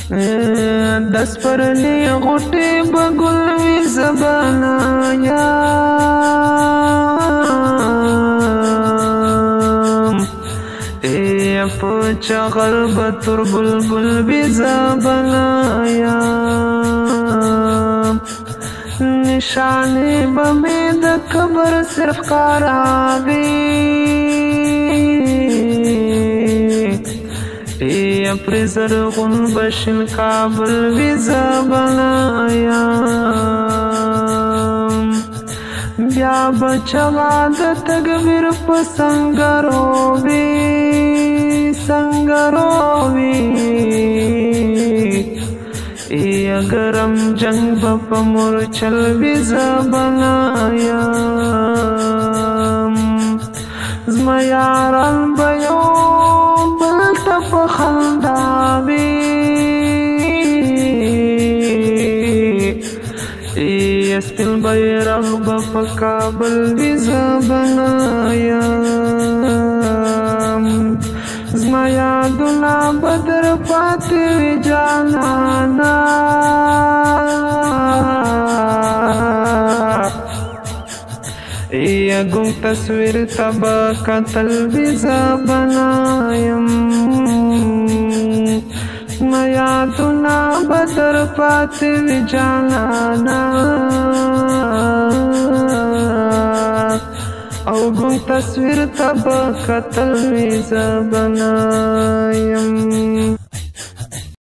دس پرلی غټې بګل وی زبانا یا په چغل بتر بلبل بی زبانا یا نشانی بمی د کبر صرف کاراوی پر زرغون بشن کابل وی زبانا بیا بچوا د تکبیر په سنگرو وی اگرم جنگ بپ مورچل وی زبانا زما یاران بیو بلتا په خندا وی سپین بیرغ بپ کابل وی زبانا زما یادونا بدر پاتی وی جانانا گم تصویر تبا قتل وی زبانا زما یادونا بدر پاتی وی جانانا او گم تصویر تبا قتل وی زبانا